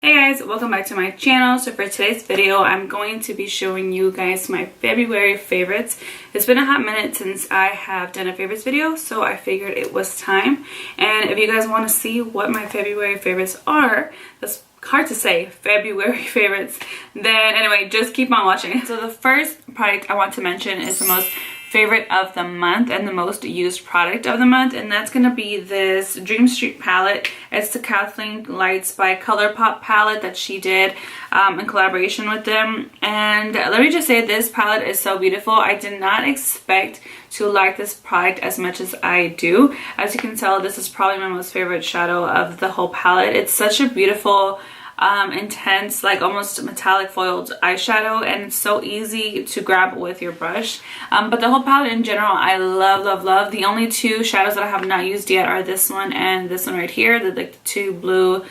Hey guys, welcome back to my channel. So for today's video, I'm going to be showing you guys my February favorites. It's been a hot minute since I have done a favorites video, so I figured it was time. And if you guys want to see what my February favorites are, that's hard to say, February favorites, then anyway, just keep on watching. So the first product I want to mention is the most favorite of the month and the most used product of the month, and that's gonna be this Dream Street palette. It's the Kathleenlights by Colourpop palette that she did in collaboration with them. And let me just say, this palette is so beautiful. I did not expect to like this product as much as I do. As you can tell, this is probably my most favorite shadow of the whole palette. It's such a beautiful intense, like almost metallic foiled eyeshadow, and it's so easy to grab with your brush. But the whole palette in general, I love. The only two shadows that I have not used yet are this one and this one right here. They're like the two blue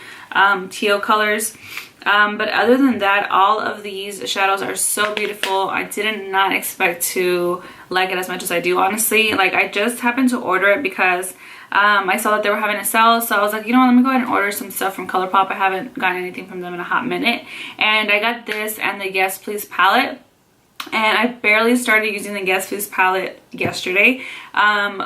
teal colors. But other than that, all of these shadows are so beautiful. I did not expect to like it as much as I do, honestly. Like, I just happened to order it because I saw that they were having a sale, so I was like, you know what, let me go ahead and order some stuff from Colourpop. I haven't gotten anything from them in a hot minute. And I got this and the Yes Please palette. And I barely started using the Yes Please palette yesterday, and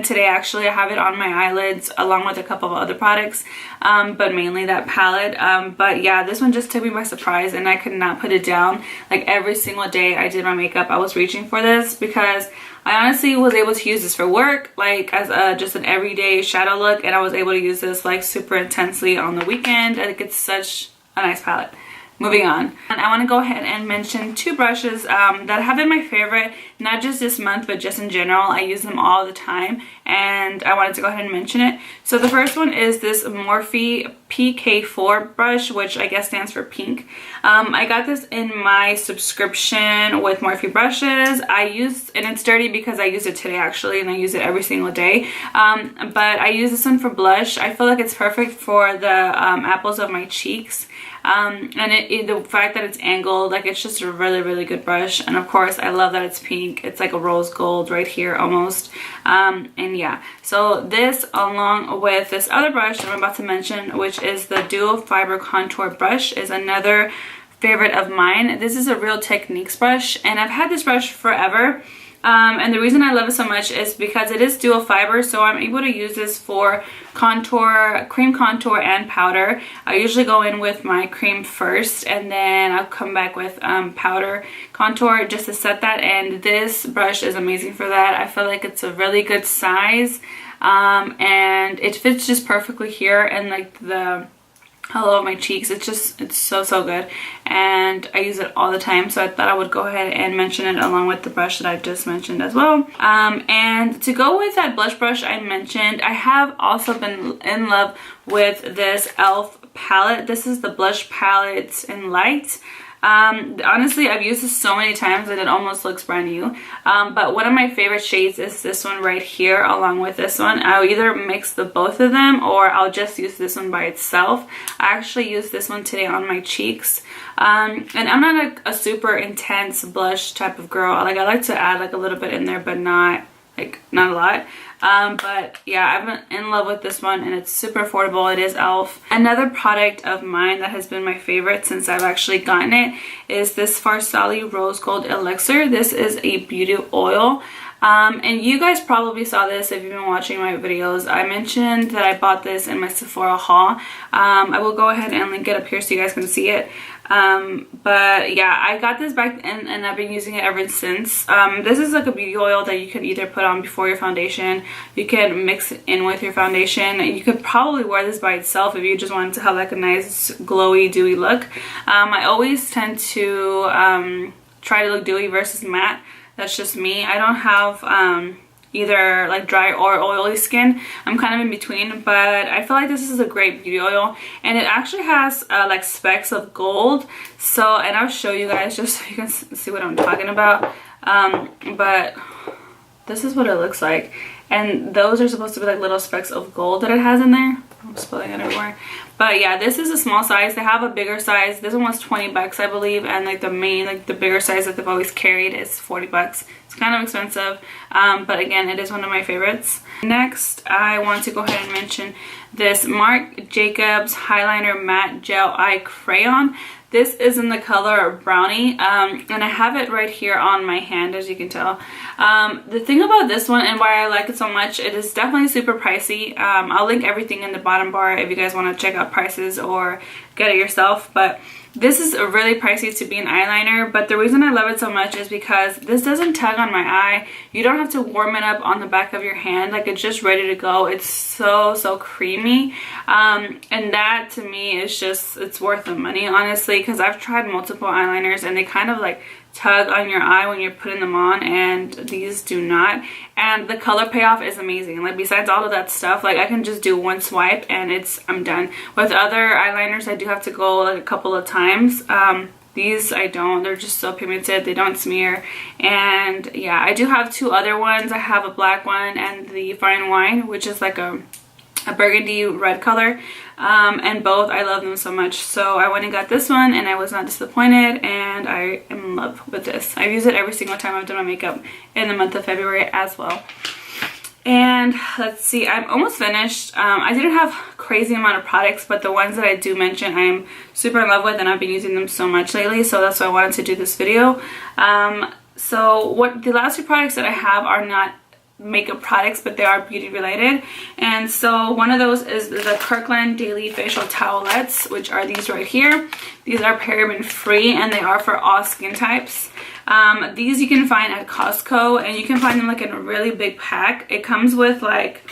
today actually I have it on my eyelids along with a couple of other products, but mainly that palette. But yeah, this one just took me by surprise and I could not put it down. Like, every single day I did my makeup, I was reaching for this because I honestly was able to use this for work, like as just an everyday shadow look, and I was able to use this like super intensely on the weekend. I think it's such a nice palette. Moving on, and I want to go ahead and mention two brushes that have been my favorite, not just this month but just in general. I use them all the time and I wanted to go ahead and mention it. So the first one is this Morphe PK4 brush, which I guess stands for pink. I got this in my subscription with Morphe Brushes. And it's dirty because I used it today actually, and I use it every single day. But I use this one for blush. I feel like it's perfect for the apples of my cheeks. And the fact that it's angled, like, it's just a really good brush. And of course I love that it's pink. It's like a rose gold right here almost. And yeah, so this along with this other brush I'm about to mention, which is the Duofiber contour brush, is another favorite of mine. This is a real Techniques brush, and I've had this brush forever. And the reason I love it so much is because it is dual fiber, so I'm able to use this for contour, cream contour, and powder. I usually go in with my cream first, and then I'll come back with powder contour just to set that, and this brush is amazing for that. I feel like it's a really good size, and it fits just perfectly here and like the hollow of my cheeks. It's so good, and I use it all the time, so I thought I would go ahead and mention it along with the brush that I just mentioned as well. And to go with that blush brush I mentioned, I have also been in love with this E.L.F palette. This is the blush palette in light. Honestly, I've used this so many times that it almost looks brand new. But one of my favorite shades is this one right here along with this one. I'll either mix the both of them or I'll just use this one by itself. I actually used this one today on my cheeks. And I'm not a super intense blush type of girl. Like, I like to add like a little bit in there, but not a lot. But yeah, I've been in love with this one, and it's super affordable. It is E.L.F. Another product of mine that has been my favorite since I've actually gotten it is this Farsali Rose Gold Elixir. This is a beauty oil. And you guys probably saw this if you've been watching my videos. I mentioned that I bought this in my Sephora haul. I will go ahead and link it up here so you guys can see it. But yeah, I got this back then and I've been using it ever since. This is like a beauty oil that you could either put on before your foundation, you can mix it in with your foundation, and you could probably wear this by itself if you just wanted to have like a nice glowy dewy look. I always tend to try to look dewy versus matte. That's just me. I don't have either like dry or oily skin. I'm kind of in between, but I feel like this is a great beauty oil, and it actually has like specks of gold. So, and I'll show you guys just so you can see what I'm talking about. But this is what it looks like, and those are supposed to be like little specks of gold that it has in there. I'm spilling it everywhere. But yeah, this is a small size. They have a bigger size. This one was 20 bucks, I believe, and like the main, like the bigger size that they've always carried is 40 bucks. It's kind of expensive, but again, it is one of my favorites. Next, I want to go ahead and mention this Marc Jacobs Highliner Matte Gel Eye Crayon. This is in the color Brownie, and I have it right here on my hand, as you can tell. The thing about this one and why I like it so much, it is definitely super pricey. I'll link everything in the bottom bar if you guys want to check out prices or get it yourself. But this is really pricey to be an eyeliner, but the reason I love it so much is because this doesn't tug on my eye. You don't have to warm it up on the back of your hand. Like, it's just ready to go. It's so creamy, and that to me is just, it's worth the money, honestly, because I've tried multiple eyeliners and they kind of like tug on your eye when you're putting them on, and these do not. And the color payoff is amazing. Like, besides all of that stuff, like I can just do one swipe and I'm done. With other eyeliners, I do have to go like a couple of times. These I don't. They're just so pigmented. They don't smear. And yeah, I do have two other ones. I have a black one and the Fine Wine, which is like a burgundy red color, and both I love them so much. So I went and got this one and I was not disappointed, and I am in love with this. I use it every single time I've done my makeup in the month of February as well. And let's see, I'm almost finished. I didn't have crazy amount of products, but the ones that I do mention I am super in love with, and I've been using them so much lately, so that's why I wanted to do this video. So what the last two products that I have are not makeup products, but they are beauty related. And so one of those is the Kirkland Daily Facial Towelettes, which are these right here. These are paraben free and they are for all skin types. These you can find at Costco, and you can find them like in a really big pack. It comes with like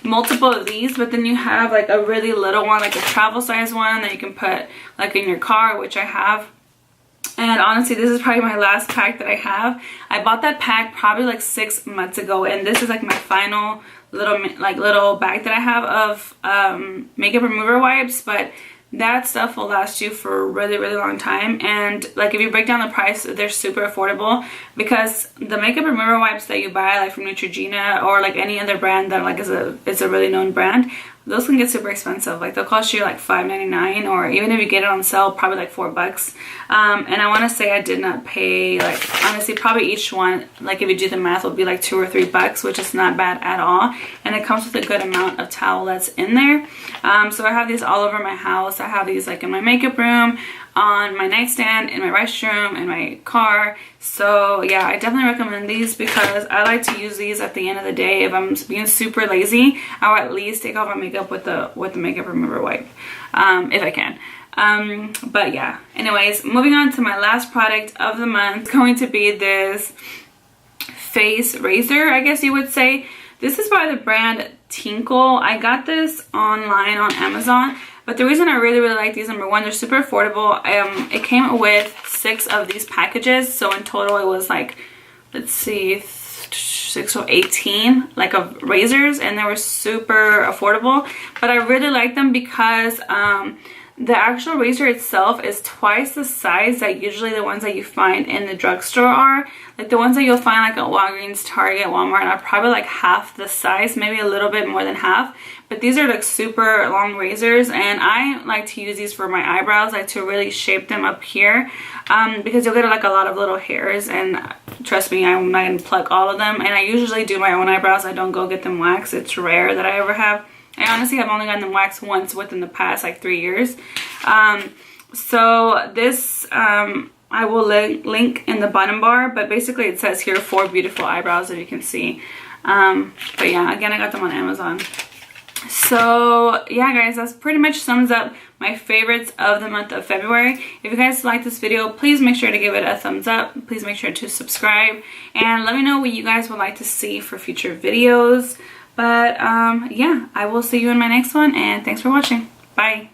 multiple of these, but then you have like a really little one, like a travel size one that you can put like in your car, which I have. And honestly, this is probably my last pack that I have. I bought that pack probably like 6 months ago, and this is like my final little bag that I have of makeup remover wipes. But that stuff will last you for a really long time, and like if you break down the price, they're super affordable, because the makeup remover wipes that you buy like from Neutrogena or like any other brand that like is a really known brand, those can get super expensive. Like they'll cost you like $5.99, or even if you get it on sale, probably like $4. And I want to say I did not pay, like honestly, probably each one, like if you do the math, will be like $2 or $3, which is not bad at all. And it comes with a good amount of towelettes in there. So I have these all over my house. I have these like in my makeup room, on my nightstand, in my restroom, in my car. So yeah, I definitely recommend these because I like to use these at the end of the day. If I'm being super lazy, I'll at least take off my makeup with the makeup remover wipe, if I can. But yeah, anyways, moving on to my last product of the month. It's going to be this face razor, I guess you would say. This is by the brand Tinkle. I got this online on Amazon. But the reason I really like these, number one, they're super affordable. It came with 6 of these packages. So in total, it was like, let's see, 6 or 18 like of razors, and they were super affordable. But I really like them because the actual razor itself is twice the size that usually the ones that you find in the drugstore are. Like the ones that you'll find like at Walgreens, Target, Walmart are probably like half the size, maybe a little bit more than half. But these are like super long razors, and I like to use these for my eyebrows, like to really shape them up here, because you'll get like a lot of little hairs, and trust me, I'm not gonna pluck all of them. And I usually do my own eyebrows. I don't go get them waxed. It's rare that I ever have. I honestly have only gotten them waxed once within the past like 3 years. So this I will link in the bottom bar, but basically it says here 4 beautiful eyebrows, if you can see. But yeah, again, I got them on Amazon. So yeah guys, that's pretty much sums up my favorites of the month of February. If you guys like this video, please make sure to give it a thumbs up. Please make sure to subscribe, and let me know what you guys would like to see for future videos. But yeah, I will see you in my next one, and thanks for watching. Bye.